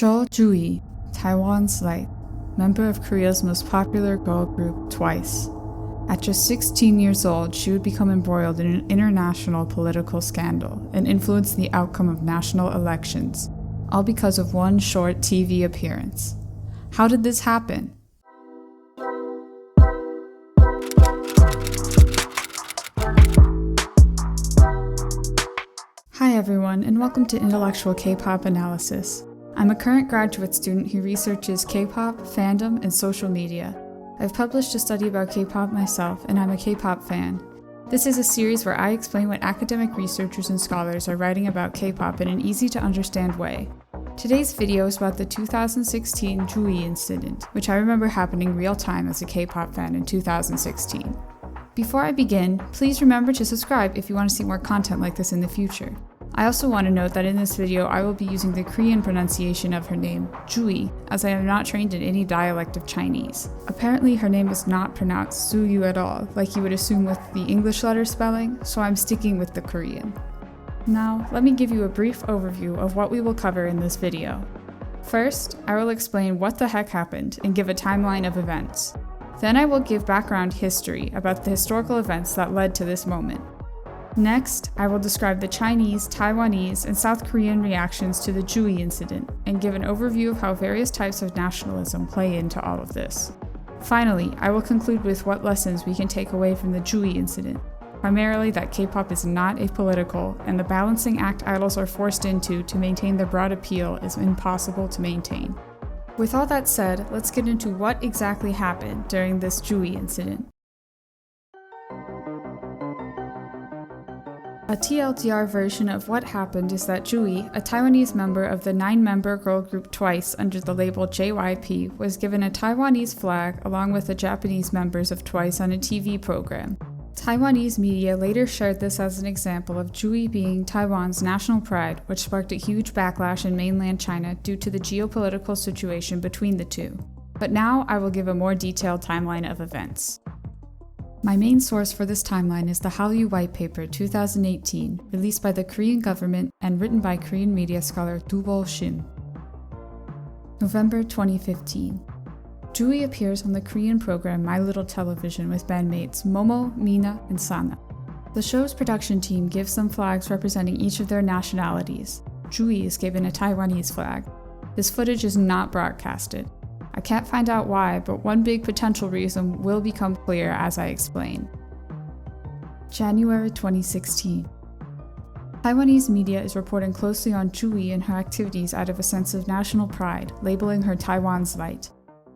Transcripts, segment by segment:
Tzuyu Taiwan's light, member of Korea's most popular girl group TWICE. At just 16 years old, she would become embroiled in an international political scandal and influence the outcome of national elections, all because of one short TV appearance. How did this happen? Hi everyone, and welcome to Intellectual K-pop Analysis. I'm a current graduate student who researches K-pop, fandom, and social media. I've published a study about K-pop myself, and I'm a K-pop fan. This is a series where I explain what academic researchers and scholars are writing about K-pop in an easy-to-understand way. Today's video is about the 2016 Tzuyu Incident, which I remember happening real-time as a K-pop fan in 2016. Before I begin, please remember to subscribe if you want to see more content like this in the future. I also want to note that in this video I will be using the Korean pronunciation of her name, Tzuyu, as I am not trained in any dialect of Chinese. Apparently her name is not pronounced Tzuyu at all, like you would assume with the English letter spelling, so I'm sticking with the Korean. Now, let me give you a brief overview of what we will cover in this video. First, I will explain what the heck happened and give a timeline of events. Then I will give background history about the historical events that led to this moment. Next, I will describe the Chinese, Taiwanese, and South Korean reactions to the Tzuyu Incident and give an overview of how various types of nationalism play into all of this. Finally, I will conclude with what lessons we can take away from the Tzuyu Incident, primarily that K-pop is not apolitical and the balancing act idols are forced into to maintain their broad appeal is impossible to maintain. With all that said, let's get into what exactly happened during this Tzuyu Incident. A TLDR version of what happened is that Tzuyu, a Taiwanese member of the 9-member girl group TWICE under the label JYP, was given a Taiwanese flag along with the Japanese members of TWICE on a TV program. Taiwanese media later shared this as an example of Tzuyu being Taiwan's national pride, which sparked a huge backlash in mainland China due to the geopolitical situation between the two. But now I will give a more detailed timeline of events. My main source for this timeline is the Hallyu White Paper 2018, released by the Korean government and written by Korean media scholar Dubol Shim. November 2015. Tzuyu appears on the Korean program My Little Television with bandmates Momo, Mina, and Sana. The show's production team gives them flags representing each of their nationalities. Tzuyu is given a Taiwanese flag. This footage is not broadcasted. I can't find out why, but one big potential reason will become clear as I explain. January 2016. Taiwanese media is reporting closely on Tzuyu and her activities out of a sense of national pride, labeling her Taiwan's light.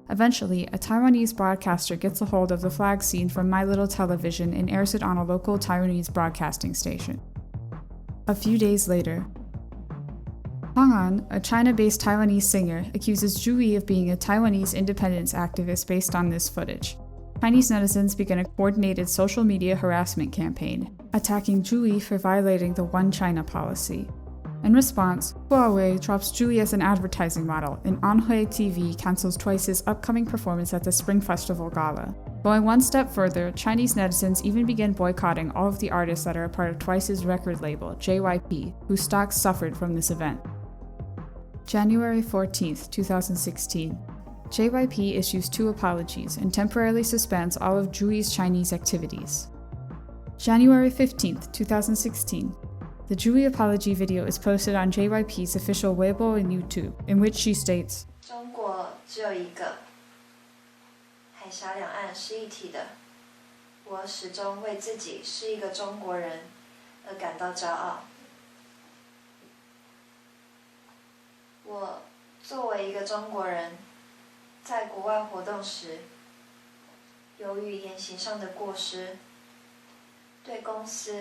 Eventually, a Taiwanese broadcaster gets a hold of the flag scene from My Little Television and airs it on a local Taiwanese broadcasting station. A few days later, Hwang An, a China-based Taiwanese singer, accuses Tzuyu of being a Taiwanese independence activist based on this footage. Chinese netizens begin a coordinated social media harassment campaign, attacking Tzuyu for violating the One China policy. In response, Huawei drops Tzuyu as an advertising model, and Anhui TV cancels TWICE's upcoming performance at the Spring Festival Gala. Going one step further, Chinese netizens even begin boycotting all of the artists that are a part of TWICE's record label, JYP, whose stocks suffered from this event. January 14, 2016. JYP issues 2 apologies and temporarily suspends all of Tsuyu's Chinese activities. January 15, 2016. The Tzuyu apology video is posted on JYP's official Weibo and YouTube, in which she states, 中国只有一个，海峡两岸是一体的。我始终为自己是一个中国人而感到骄傲。我作为一个中国人，在国外活动时，由于言行上的过失，对公司、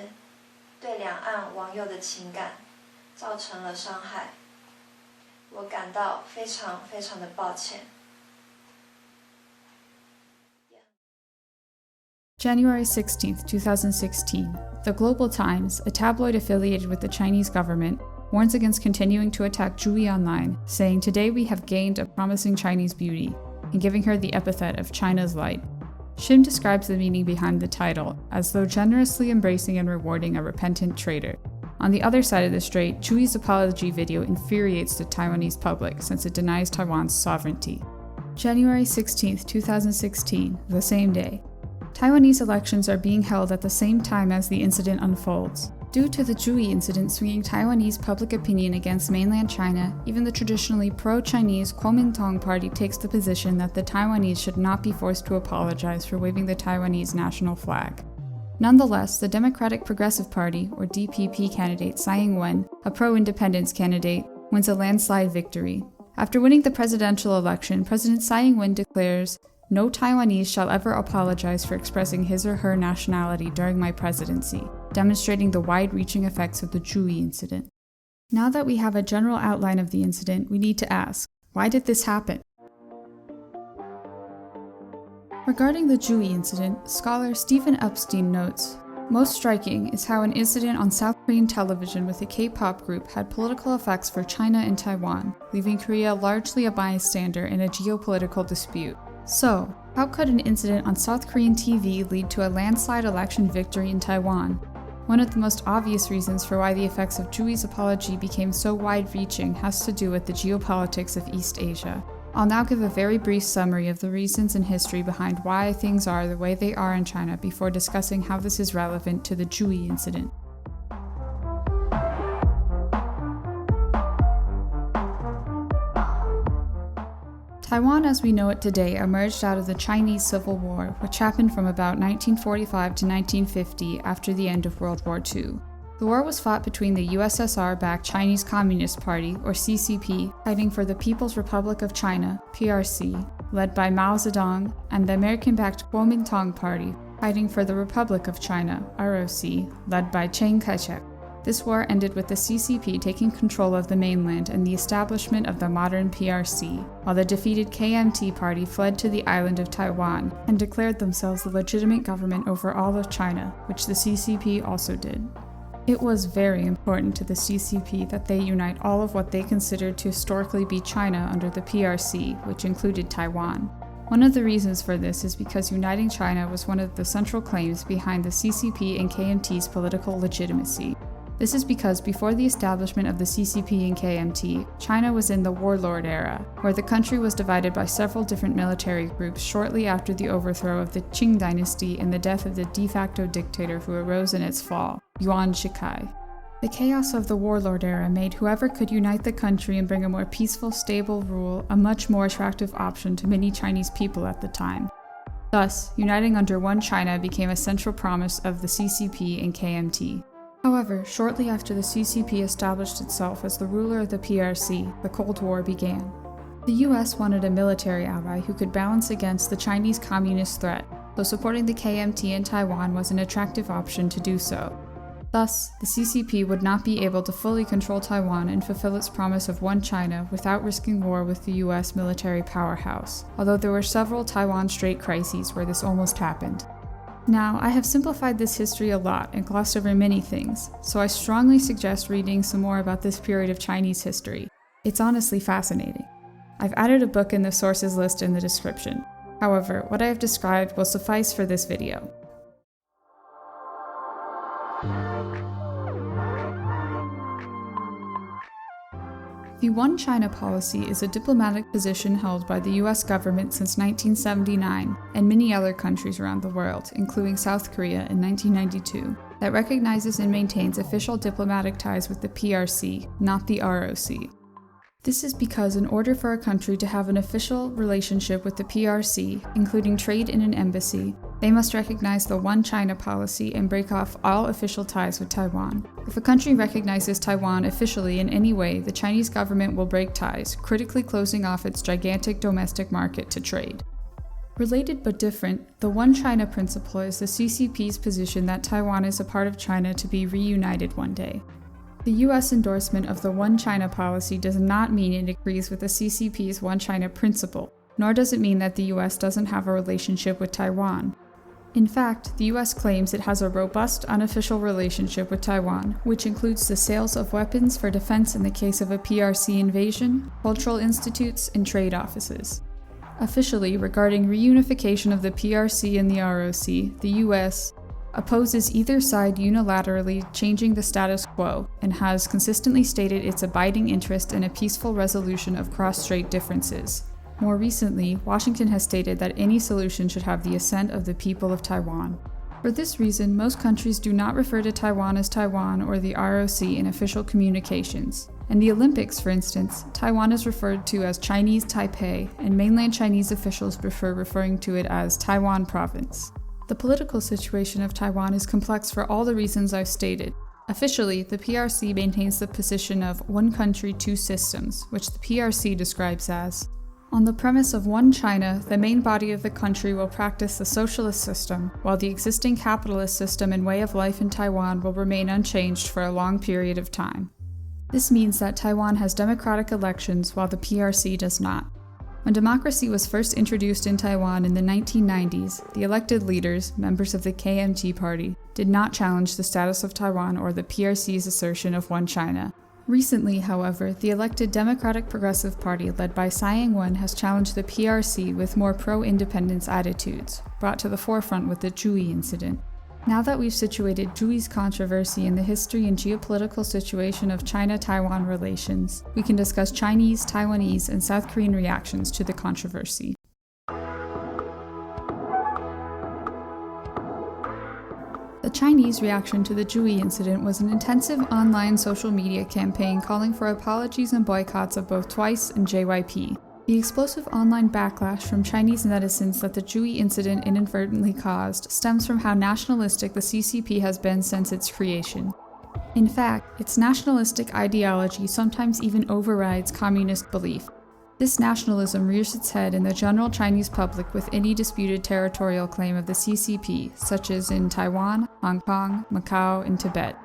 对两岸网友的情感造成了伤害，我感到非常的抱歉。January 16, 2016. The Global Times, a tabloid affiliated with the Chinese government, warns against continuing to attack Tzuyu online, saying, "Today we have gained a promising Chinese beauty," and giving her the epithet of China's light. Shim describes the meaning behind the title as though generously embracing and rewarding a repentant traitor. On the other side of the strait, Tsuyu's apology video infuriates the Taiwanese public since it denies Taiwan's sovereignty. January 16, 2016, the same day. Taiwanese elections are being held at the same time as the incident unfolds. Due to the Tzuyu Incident swinging Taiwanese public opinion against mainland China, even the traditionally pro-Chinese Kuomintang party takes the position that the Taiwanese should not be forced to apologize for waving the Taiwanese national flag. Nonetheless, the Democratic Progressive Party, or DPP candidate Tsai Ing-wen, a pro-independence candidate, wins a landslide victory. After winning the presidential election, President Tsai Ing-wen declares, "No Taiwanese shall ever apologize for expressing his or her nationality during my presidency," demonstrating the wide-reaching effects of the Tzuyu Incident. Now that we have a general outline of the incident, we need to ask, why did this happen? Regarding the Tzuyu Incident, scholar Stephen Epstein notes, "Most striking is how an incident on South Korean television with a K-pop group had political effects for China and Taiwan, leaving Korea largely a bystander in a geopolitical dispute. So, how could an incident on South Korean TV lead to a landslide election victory in Taiwan? One of the most obvious reasons for why the effects of Tsuyu's apology became so wide-reaching has to do with the geopolitics of East Asia. I'll now give a very brief summary of the reasons and history behind why things are the way they are in China before discussing how this is relevant to the Tzuyu Incident. Taiwan as we know it today emerged out of the Chinese Civil War, which happened from about 1945 to 1950 after the end of World War II. The war was fought between the USSR-backed Chinese Communist Party, or CCP, fighting for the People's Republic of China, PRC, led by Mao Zedong, and the American-backed Kuomintang Party, fighting for the Republic of China, ROC, led by Chiang Kai-shek. This war ended with the CCP taking control of the mainland and the establishment of the modern PRC, while the defeated KMT party fled to the island of Taiwan and declared themselves the legitimate government over all of China, which the CCP also did. It was very important to the CCP that they unite all of what they considered to historically be China under the PRC, which included Taiwan. One of the reasons for this is because uniting China was one of the central claims behind the CCP and KMT's political legitimacy. This is because before the establishment of the CCP and KMT, China was in the warlord era, where the country was divided by several different military groups shortly after the overthrow of the Qing dynasty and the death of the de facto dictator who arose in its fall, Yuan Shikai. The chaos of the warlord era made whoever could unite the country and bring a more peaceful, stable rule a much more attractive option to many Chinese people at the time. Thus, uniting under one China became a central promise of the CCP and KMT. However, shortly after the CCP established itself as the ruler of the PRC, the Cold War began. The US wanted a military ally who could balance against the Chinese communist threat, so supporting the KMT in Taiwan was an attractive option to do so. Thus, the CCP would not be able to fully control Taiwan and fulfill its promise of one China without risking war with the US military powerhouse, although there were several Taiwan Strait crises where this almost happened. Now, I have simplified this history a lot and glossed over many things, so I strongly suggest reading some more about this period of Chinese history. It's honestly fascinating. I've added a book in the sources list in the description. However, what I have described will suffice for this video. The One China policy is a diplomatic position held by the US government since 1979 and many other countries around the world, including South Korea in 1992, that recognizes and maintains official diplomatic ties with the PRC, not the ROC. This is because in order for a country to have an official relationship with the PRC, including trade in an embassy, they must recognize the One China policy and break off all official ties with Taiwan. If a country recognizes Taiwan officially in any way, the Chinese government will break ties, critically closing off its gigantic domestic market to trade. Related but different, the One China principle is the CCP's position that Taiwan is a part of China to be reunited one day. The US endorsement of the One China policy does not mean it agrees with the CCP's One China principle, nor does it mean that the US doesn't have a relationship with Taiwan. In fact, the US claims it has a robust, unofficial relationship with Taiwan, which includes the sales of weapons for defense in the case of a PRC invasion, cultural institutes, and trade offices. Officially, regarding reunification of the PRC and the ROC, the US opposes either side unilaterally changing the status quo, and has consistently stated its abiding interest in a peaceful resolution of cross-strait differences. More recently, Washington has stated that any solution should have the assent of the people of Taiwan. For this reason, most countries do not refer to Taiwan as Taiwan or the ROC in official communications. In the Olympics, for instance, Taiwan is referred to as Chinese Taipei, and mainland Chinese officials prefer referring to it as Taiwan Province. The political situation of Taiwan is complex for all the reasons I've stated. Officially, the PRC maintains the position of one country, two systems, which the PRC describes as, on the premise of one China, the main body of the country will practice the socialist system, while the existing capitalist system and way of life in Taiwan will remain unchanged for a long period of time. This means that Taiwan has democratic elections while the PRC does not. When democracy was first introduced in Taiwan in the 1990s, the elected leaders, members of the KMT party, did not challenge the status of Taiwan or the PRC's assertion of one China. Recently, however, the elected Democratic Progressive Party led by Tsai Ing-wen has challenged the PRC with more pro-independence attitudes, brought to the forefront with the Tzuyu Incident. Now that we've situated Tzuyi's controversy in the history and geopolitical situation of China-Taiwan relations, we can discuss Chinese, Taiwanese, and South Korean reactions to the controversy. The Chinese reaction to the Tzuyu incident was an intensive online social media campaign calling for apologies and boycotts of both TWICE and JYP. The explosive online backlash from Chinese netizens that the Tzuyu incident inadvertently caused stems from how nationalistic the CCP has been since its creation. In fact, its nationalistic ideology sometimes even overrides communist belief. This nationalism rears its head in the general Chinese public with any disputed territorial claim of the CCP, such as in Taiwan, Hong Kong, Macau, and Tibet.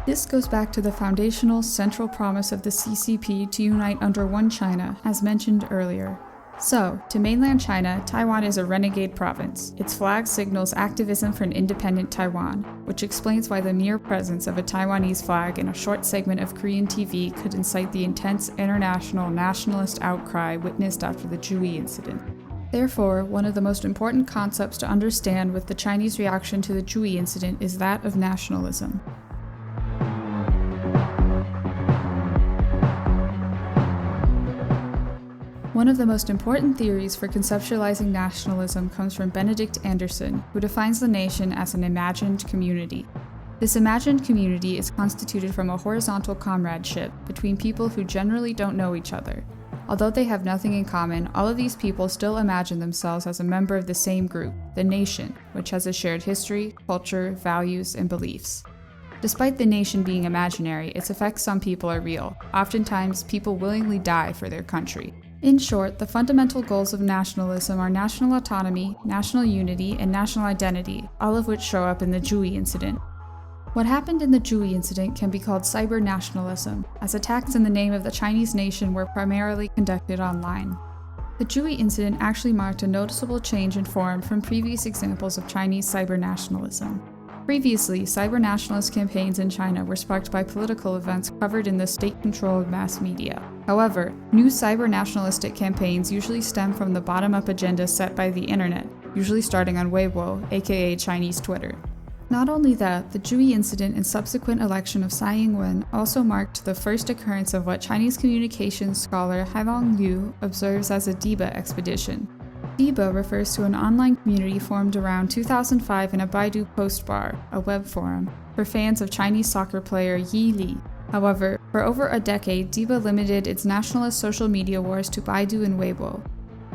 This goes back to the foundational, central promise of the CCP to unite under one China, as mentioned earlier. So, to mainland China, Taiwan is a renegade province. Its flag signals activism for an independent Taiwan, which explains why the mere presence of a Taiwanese flag in a short segment of Korean TV could incite the intense international nationalist outcry witnessed after the Tzuyu incident. Therefore, one of the most important concepts to understand with the Chinese reaction to the Tzuyu incident is that of nationalism. One of the most important theories for conceptualizing nationalism comes from Benedict Anderson, who defines the nation as an imagined community. This imagined community is constituted from a horizontal comradeship between people who generally don't know each other. Although they have nothing in common, all of these people still imagine themselves as a member of the same group, the nation, which has a shared history, culture, values, and beliefs. Despite the nation being imaginary, its effects on people are real. Oftentimes, people willingly die for their country. In short, the fundamental goals of nationalism are national autonomy, national unity, and national identity, all of which show up in the Tzuyu incident. What happened in the Tzuyu incident can be called cyber-nationalism, as attacks in the name of the Chinese nation were primarily conducted online. The Tzuyu incident actually marked a noticeable change in form from previous examples of Chinese cyber-nationalism. Previously, cyber-nationalist campaigns in China were sparked by political events covered in the state-controlled mass media. However, new cyber-nationalistic campaigns usually stem from the bottom-up agenda set by the internet, usually starting on Weibo, aka Chinese Twitter. Not only that, the Tzuyu incident and subsequent election of Tsai Ing-wen also marked the first occurrence of what Chinese communications scholar Hailong Liu observes as a Diba expedition. Diba refers to an online community formed around 2005 in a Baidu post bar, a web forum, for fans of Chinese soccer player Yi Li. However, for over a decade, Diba limited its nationalist social media wars to Baidu and Weibo.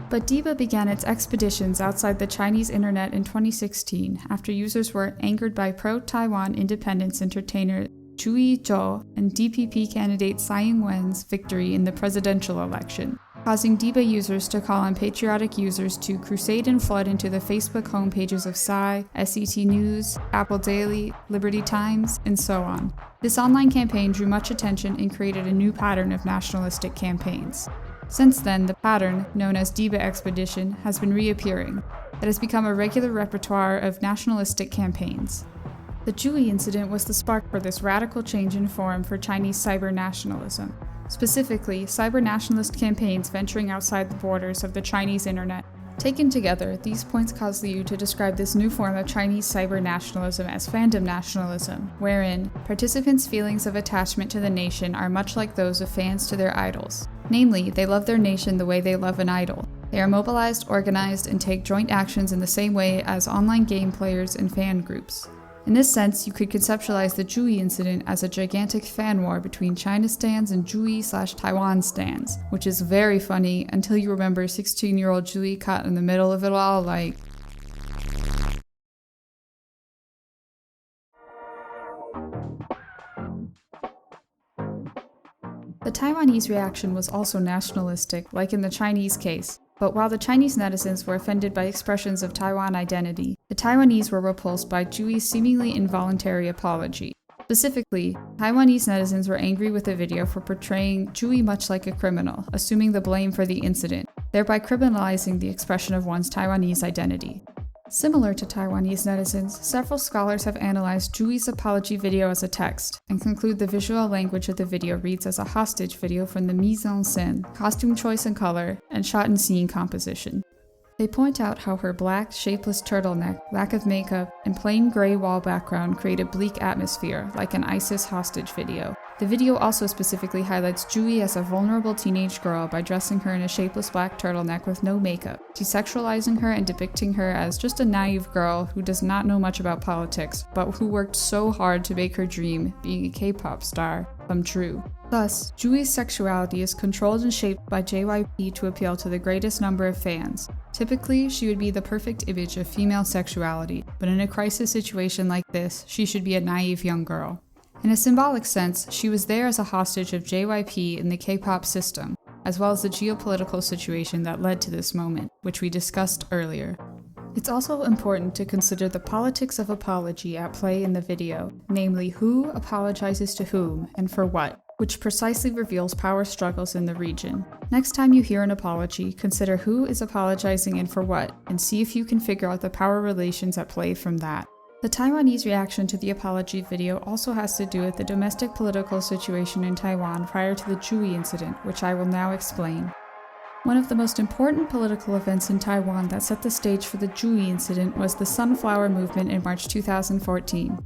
But Diba began its expeditions outside the Chinese internet in 2016 after users were angered by pro-Taiwan independence entertainer Zhu Yizhou and DPP candidate Tsai Ing-wen's victory in the presidential election, causing Diba users to call on patriotic users to crusade and flood into the Facebook homepages of Psy, SET News, Apple Daily, Liberty Times, and so on. This online campaign drew much attention and created a new pattern of nationalistic campaigns. Since then, the pattern, known as Diba Expedition, has been reappearing. It has become a regular repertoire of nationalistic campaigns. The Tzuyu incident was the spark for this radical change in form for Chinese cyber-nationalism. Specifically, cyber-nationalist campaigns venturing outside the borders of the Chinese internet. Taken together, these points cause Liu to describe this new form of Chinese cyber nationalism as fandom nationalism, wherein participants' feelings of attachment to the nation are much like those of fans to their idols. Namely, they love their nation the way they love an idol. They are mobilized, organized, and take joint actions in the same way as online game players and fan groups. In this sense, you could conceptualize the Tzuyu Incident as a gigantic fan war between China stans and Tzuyu/Taiwan stans, which is very funny until you remember 16-year-old Tzuyu caught in the middle of it all like... The Taiwanese reaction was also nationalistic, like in the Chinese case. But while the Chinese netizens were offended by expressions of Taiwan identity, the Taiwanese were repulsed by Tsuyu's seemingly involuntary apology. Specifically, Taiwanese netizens were angry with the video for portraying Tzuyu much like a criminal, assuming the blame for the incident, thereby criminalizing the expression of one's Taiwanese identity. Similar to Taiwanese netizens, several scholars have analyzed Tsuyu's apology video as a text, and conclude the visual language of the video reads as a hostage video from the mise en scène, costume choice and color, and shot and scene composition. They point out how her black, shapeless turtleneck, lack of makeup, and plain gray wall background create a bleak atmosphere, like an ISIS hostage video. The video also specifically highlights Tzuyu as a vulnerable teenage girl by dressing her in a shapeless black turtleneck with no makeup, desexualizing her and depicting her as just a naive girl who does not know much about politics, but who worked so hard to make her dream, being a K-pop star, come true. Thus, Tsuyu's sexuality is controlled and shaped by JYP to appeal to the greatest number of fans. Typically, she would be the perfect image of female sexuality, but in a crisis situation like this, she should be a naive young girl. In a symbolic sense, she was there as a hostage of JYP in the K-pop system, as well as the geopolitical situation that led to this moment, which we discussed earlier. It's also important to consider the politics of apology at play in the video, namely who apologizes to whom and for what, which precisely reveals power struggles in the region. Next time you hear an apology, consider who is apologizing and for what, and see if you can figure out the power relations at play from that. The Taiwanese reaction to the apology video also has to do with the domestic political situation in Taiwan prior to the Tzuyu Incident, which I will now explain. One of the most important political events in Taiwan that set the stage for the Tzuyu Incident was the Sunflower Movement in March 2014.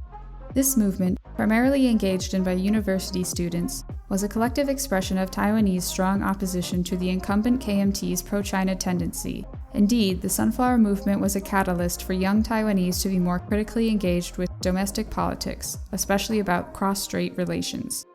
This movement, primarily engaged in by university students, was a collective expression of Taiwanese strong opposition to the incumbent KMT's pro-China tendency. Indeed, the Sunflower Movement was a catalyst for young Taiwanese to be more critically engaged with domestic politics, especially about cross-strait relations.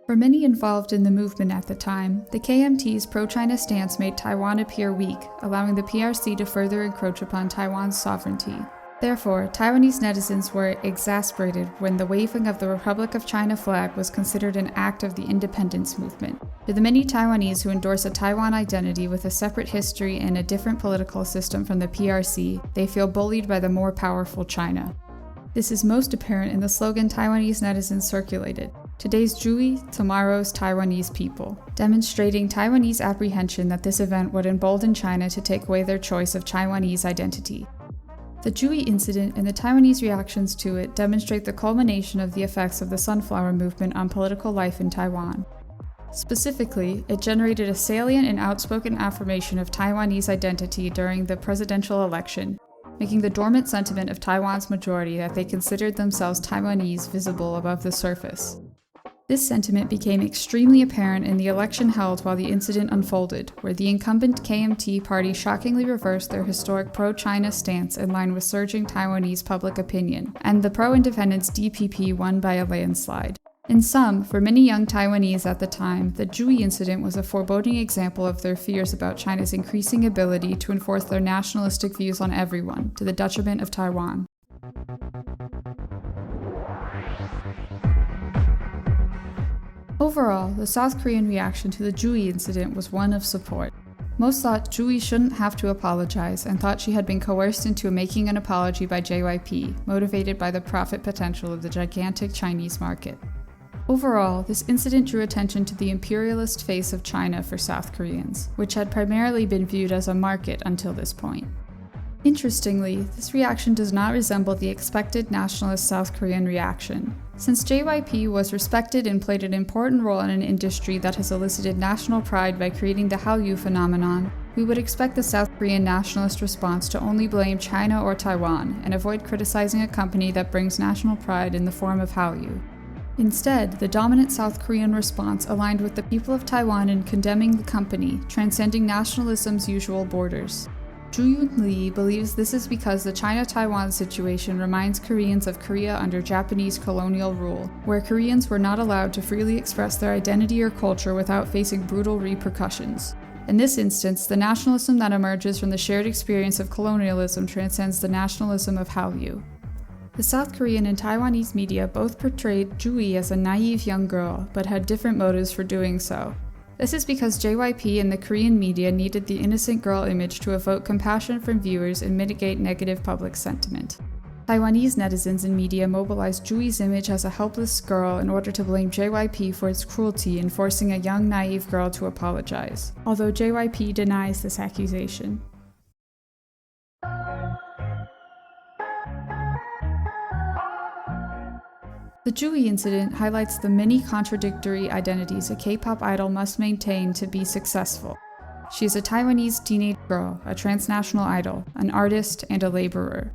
For many involved in the movement at the time, the KMT's pro-China stance made Taiwan appear weak, allowing the PRC to further encroach upon Taiwan's sovereignty. Therefore, Taiwanese netizens were exasperated when the waving of the Republic of China flag was considered an act of the independence movement. To the many Taiwanese who endorse a Taiwan identity with a separate history and a different political system from the PRC, they feel bullied by the more powerful China. This is most apparent in the slogan Taiwanese netizens circulated, "Today's Tzuyu, tomorrow's Taiwanese people," demonstrating Taiwanese apprehension that this event would embolden China to take away their choice of Taiwanese identity. The Tzuyu Incident and the Taiwanese reactions to it demonstrate the culmination of the effects of the Sunflower Movement on political life in Taiwan. Specifically, it generated a salient and outspoken affirmation of Taiwanese identity during the presidential election, making the dormant sentiment of Taiwan's majority that they considered themselves Taiwanese visible above the surface. This sentiment became extremely apparent in the election held while the incident unfolded, where the incumbent KMT party shockingly reversed their historic pro-China stance in line with surging Taiwanese public opinion, and the pro-independence DPP won by a landslide. In sum, for many young Taiwanese at the time, the Tzuyu Incident was a foreboding example of their fears about China's increasing ability to enforce their nationalistic views on everyone, to the detriment of Taiwan. Overall, the South Korean reaction to the Tzuyu Incident was one of support. Most thought Tzuyu shouldn't have to apologize and thought she had been coerced into making an apology by JYP, motivated by the profit potential of the gigantic Chinese market. Overall, this incident drew attention to the imperialist face of China for South Koreans, which had primarily been viewed as a market until this point. Interestingly, this reaction does not resemble the expected nationalist South Korean reaction. Since JYP was respected and played an important role in an industry that has elicited national pride by creating the Hallyu phenomenon, We would expect the South Korean nationalist response to only blame China or Taiwan and avoid criticizing a company that brings national pride in the form of Hallyu. Instead, the dominant South Korean response aligned with the people of Taiwan in condemning the company, transcending nationalism's usual borders. Zhu Li believes this is because the China-Taiwan situation reminds Koreans of Korea under Japanese colonial rule, where Koreans were not allowed to freely express their identity or culture without facing brutal repercussions. In this instance, the nationalism that emerges from the shared experience of colonialism transcends the nationalism of Hallyu. The South Korean and Taiwanese media both portrayed Zhu as a naive young girl, but had different motives for doing so. This is because JYP and the Korean media needed the innocent girl image to evoke compassion from viewers and mitigate negative public sentiment. Taiwanese netizens and media mobilized Zhu's image as a helpless girl in order to blame JYP for its cruelty in forcing a young, naive girl to apologize, although JYP denies this accusation. The Tzuyu Incident highlights the many contradictory identities a K-pop idol must maintain to be successful. She is a Taiwanese teenage girl, a transnational idol, an artist, and a laborer.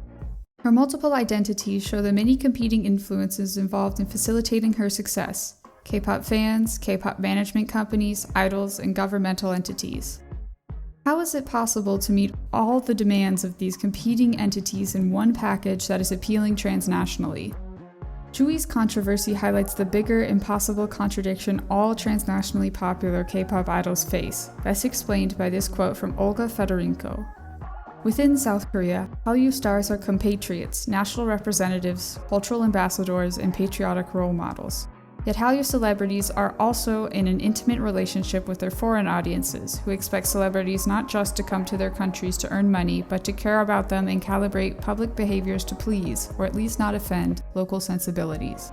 Her multiple identities show the many competing influences involved in facilitating her success: K-pop fans, K-pop management companies, idols, and governmental entities. How is it possible to meet all the demands of these competing entities in one package that is appealing transnationally? Zhu's controversy highlights the bigger, impossible contradiction all transnationally popular K-pop idols face, best explained by this quote from Olga Fedorenko. Within South Korea, Hallyu stars are compatriots, national representatives, cultural ambassadors, and patriotic role models. Yet Hallyu celebrities are also in an intimate relationship with their foreign audiences, who expect celebrities not just to come to their countries to earn money, but to care about them and calibrate public behaviors to please, or at least not offend, local sensibilities.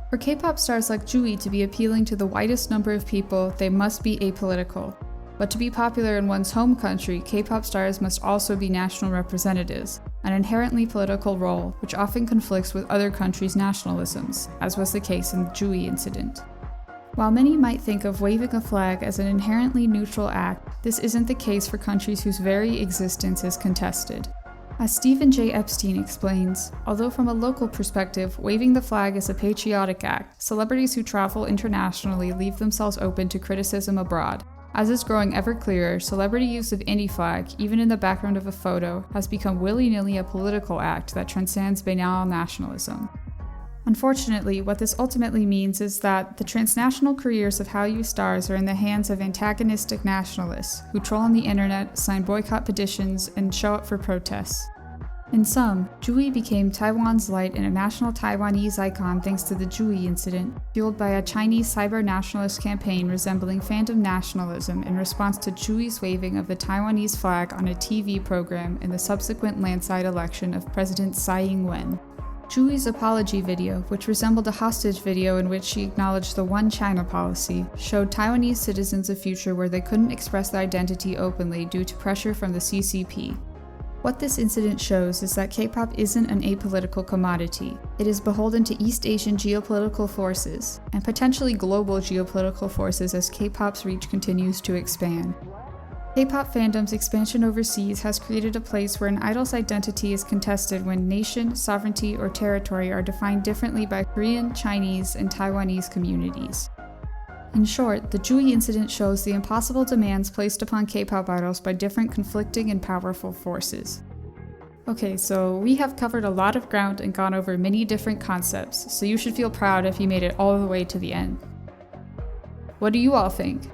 For K-pop stars like Zhu to be appealing to the widest number of people, they must be apolitical. But to be popular in one's home country, K-pop stars must also be national representatives, an inherently political role which often conflicts with other countries' nationalisms, as was the case in the Tzuyu Incident. While many might think of waving a flag as an inherently neutral act, this isn't the case for countries whose very existence is contested. As Stephen J. Epstein explains, although from a local perspective, waving the flag is a patriotic act, celebrities who travel internationally leave themselves open to criticism abroad. As is growing ever clearer, celebrity use of any flag, even in the background of a photo, has become willy-nilly a political act that transcends banal nationalism. Unfortunately, what this ultimately means is that the transnational careers of Hallyu stars are in the hands of antagonistic nationalists, who troll on the internet, sign boycott petitions, and show up for protests. In sum, Zhu became Taiwan's light and a national Taiwanese icon thanks to the Tzuyu Incident, fueled by a Chinese cyber-nationalist campaign resembling fandom nationalism in response to Zhu's waving of the Taiwanese flag on a TV program in the subsequent landslide election of President Tsai Ing-wen. Zhu's apology video, which resembled a hostage video in which she acknowledged the One China policy, showed Taiwanese citizens a future where they couldn't express their identity openly due to pressure from the CCP. What this incident shows is that K-pop isn't an apolitical commodity. It is beholden to East Asian geopolitical forces, and potentially global geopolitical forces as K-pop's reach continues to expand. K-pop fandom's expansion overseas has created a place where an idol's identity is contested when nation, sovereignty, or territory are defined differently by Korean, Chinese, and Taiwanese communities. In short, the Tzuyu Incident shows the impossible demands placed upon K-pop idols by different conflicting and powerful forces. Okay, so we have covered a lot of ground and gone over many different concepts, so you should feel proud if you made it all the way to the end. What do you all think?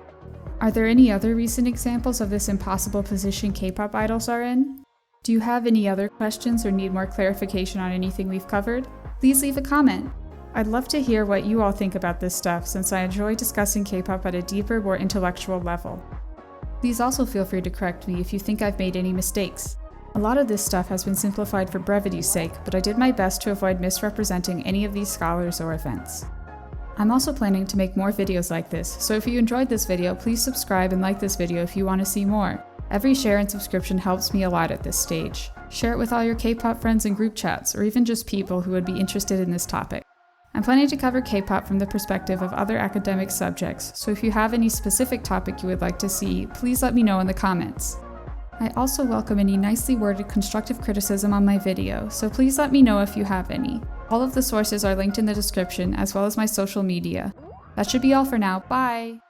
Are there any other recent examples of this impossible position K-pop idols are in? Do you have any other questions or need more clarification on anything we've covered? Please leave a comment. I'd love to hear what you all think about this stuff, since I enjoy discussing K-pop at a deeper, more intellectual level. Please also feel free to correct me if you think I've made any mistakes. A lot of this stuff has been simplified for brevity's sake, but I did my best to avoid misrepresenting any of these scholars or events. I'm also planning to make more videos like this, so if you enjoyed this video, please subscribe and like this video if you want to see more. Every share and subscription helps me a lot at this stage. Share it with all your K-pop friends in group chats, or even just people who would be interested in this topic. I'm planning to cover K-pop from the perspective of other academic subjects, so if you have any specific topic you would like to see, please let me know in the comments. I also welcome any nicely worded constructive criticism on my video, so please let me know if you have any. All of the sources are linked in the description, as well as my social media. That should be all for now. Bye!